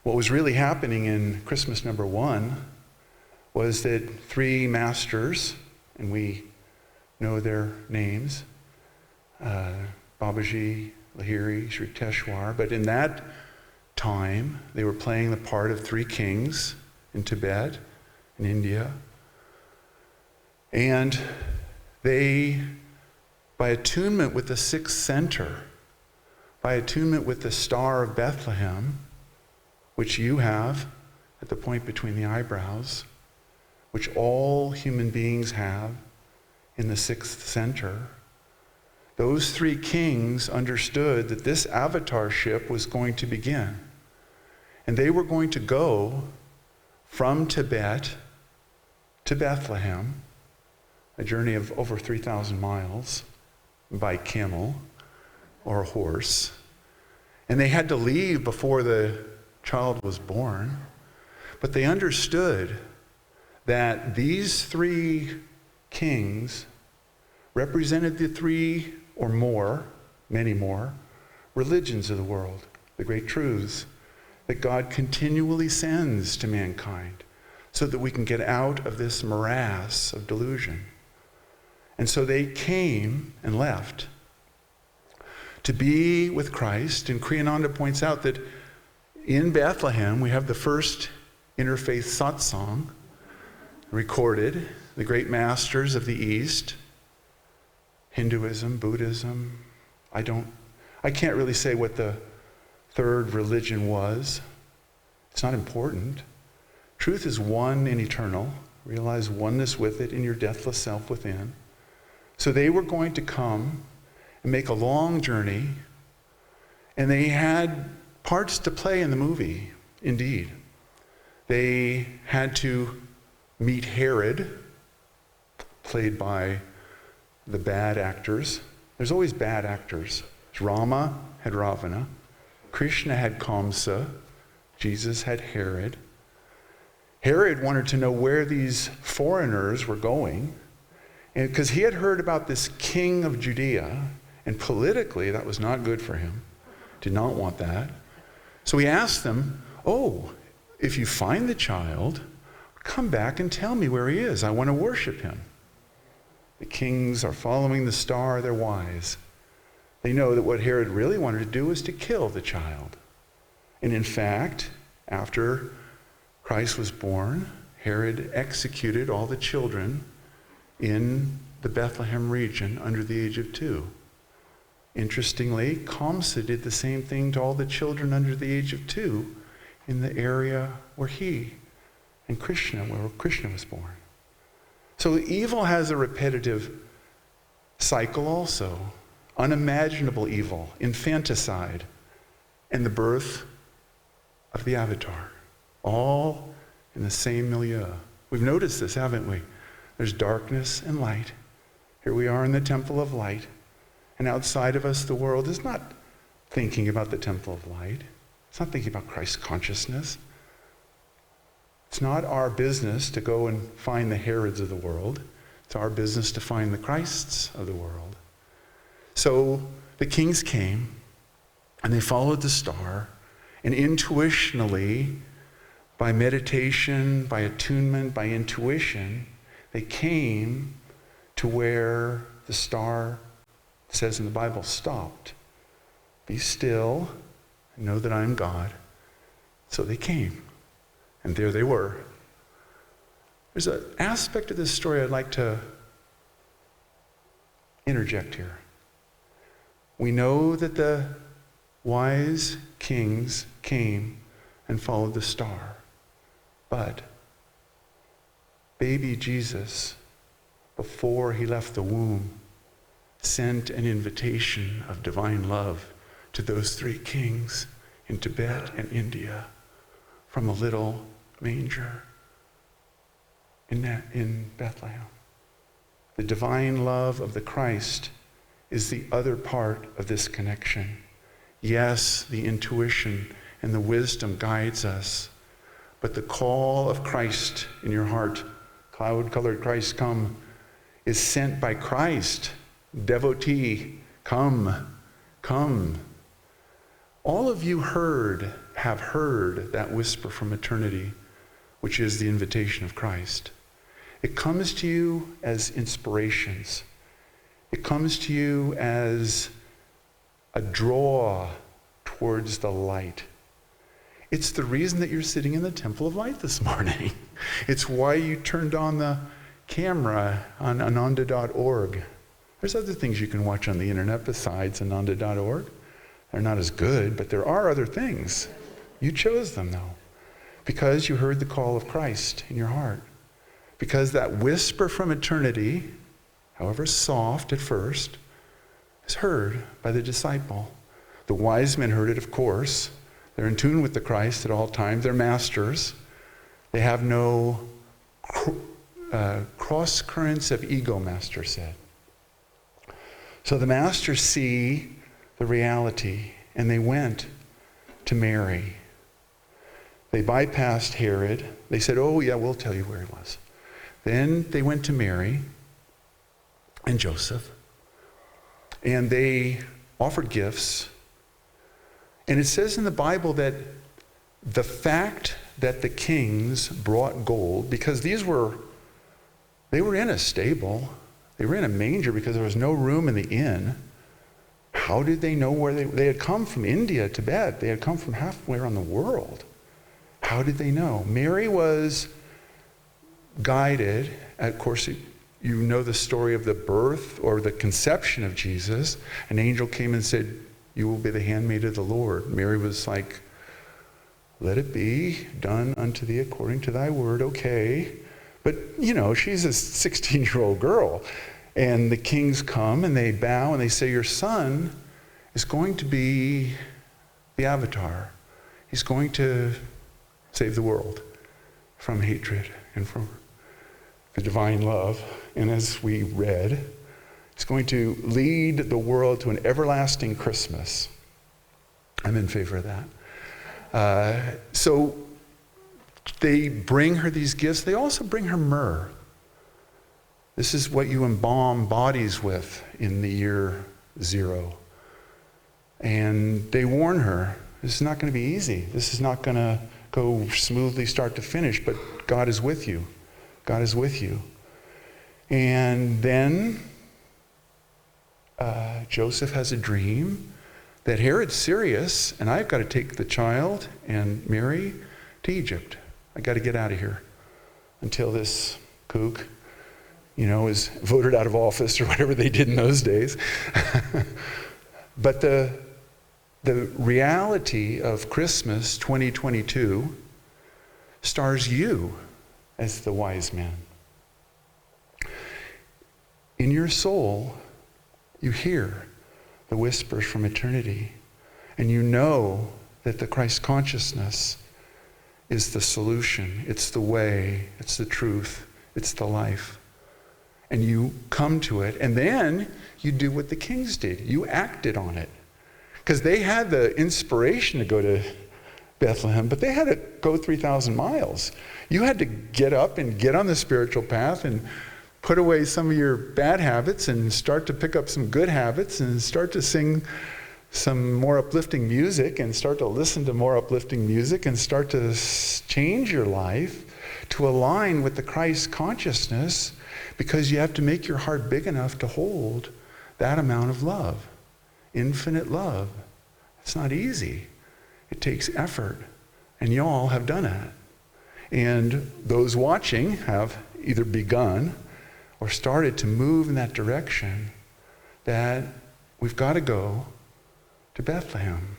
What was really happening in Christmas number 1 was that 3 masters, and we know their names, Babaji, Lahiri, Sri Teshwar, but in that time they were playing the part of 3 kings in Tibet, in India, and they, by attunement with the 6th center, by attunement with the Star of Bethlehem, which you have at the point between the eyebrows, which all human beings have in the 6th center, those 3 kings understood that this avatarship was going to begin. And they were going to go from Tibet to Bethlehem, a journey of over 3,000 miles by camel or a horse. And they had to leave before the child was born. But they understood that these 3 kings represented the 3 or more, many more, religions of the world, the great truths that God continually sends to mankind so that we can get out of this morass of delusion. And so they came and left to be with Christ. And Kriyananda points out that in Bethlehem we have the first interfaith satsang recorded, the great masters of the East, Hinduism, Buddhism. I can't really say what the third religion was. It's not important. Truth is one and eternal. Realize oneness with it in your deathless self within. So they were going to come and make a long journey, and they had parts to play in the movie, indeed. They had to meet Herod, played by the bad actors. There's always bad actors. Rama had Ravana. Krishna had Kamsa. Jesus had Herod. Herod wanted to know where these foreigners were going, and because he had heard about this king of Judea, and politically that was not good for him. Did not want that. So he asked them, if you find the child, come back and tell me where he is. I want to worship him. The kings are following the star, they're wise. They know that what Herod really wanted to do was to kill the child. And in fact, after Christ was born, Herod executed all the children in the Bethlehem region under the age of 2. Interestingly, Kamsa did the same thing to all the children under the age of 2 in the area where where Krishna was born. So evil has a repetitive cycle also. Unimaginable evil, infanticide, and the birth of the avatar. All in the same milieu. We've noticed this, haven't we? There's darkness and light. Here we are in the temple of light. And outside of us, the world is not thinking about the temple of light. It's not thinking about Christ's consciousness. It's not our business to go and find the Herods of the world. It's our business to find the Christs of the world. So the kings came, and they followed the star, and intuitionally, by meditation, by attunement, by intuition, they came to where the star, it says in the Bible, stopped. Be still and know that I am God. So they came, and there they were. There's an aspect of this story I'd like to interject here. We know that the wise kings came and followed the star. But baby Jesus, before he left the womb, sent an invitation of divine love to those 3 kings in Tibet and India from a little manger in Bethlehem. The divine love of the Christ is the other part of this connection. Yes, the intuition and the wisdom guides us, but the call of Christ in your heart, cloud-colored Christ, come, is sent by Christ. Devotee, come, come. All of you heard have heard that whisper from eternity, which is the invitation of Christ. It comes to you as inspirations. It comes to you as a draw towards the light. It's the reason that you're sitting in the Temple of Light this morning. It's why you turned on the camera on ananda.org. There's other things you can watch on the internet besides ananda.org. They're not as good, but there are other things. You chose them, though, because you heard the call of Christ in your heart. Because that whisper from eternity, however soft at first, is heard by the disciple. The wise men heard it, of course. They're in tune with the Christ at all times. They're masters. They have no cross currents of ego, Master said. So the masters see the reality, and they went to Mary. They bypassed Herod. They said, oh yeah, we'll tell you where he was. Then they went to Mary and Joseph, and they offered gifts. And it says in the Bible that the fact that the kings brought gold, because they were in a stable, they were in a manger because there was no room in the inn. How did they know where they had come from? India, Tibet. They had come from halfway around the world. How did they know? Mary was guided. Of course, you know the story of the birth or the conception of Jesus. An angel came and said, you will be the handmaid of the Lord. Mary was like, let it be done unto thee according to thy word. Okay. But, she's a 16-year-old girl. And the kings come and they bow and they say, your son is going to be the avatar. He's going to save the world from hatred and from the divine love. And as we read, he's going to lead the world to an everlasting Christmas. I'm in favor of that. So they bring her these gifts. They also bring her myrrh. This is what you embalm bodies with in the year 0. And they warn her, this is not going to be easy. This is not going to go smoothly start to finish, but God is with you. God is with you. And then Joseph has a dream that Herod's serious, and I've got to take the child and Mary to Egypt. I got to get out of here until this kook, is voted out of office or whatever they did in those days. But the reality of Christmas 2022 stars you as the wise man. In your soul, you hear the whispers from eternity, and you know that the Christ consciousness is the solution. It's the way. It's the truth. It's the life. And you come to it, and then you do what the kings did. You acted on it. Because they had the inspiration to go to Bethlehem, but they had to go 3,000 miles. You had to get up and get on the spiritual path and put away some of your bad habits and start to pick up some good habits and start to sing some more uplifting music and start to listen to more uplifting music and start to change your life to align with the Christ consciousness, because you have to make your heart big enough to hold that amount of love, infinite love. It's not easy. It takes effort, and y'all have done it. And those watching have either begun or started to move in that direction, that we've got to go to Bethlehem.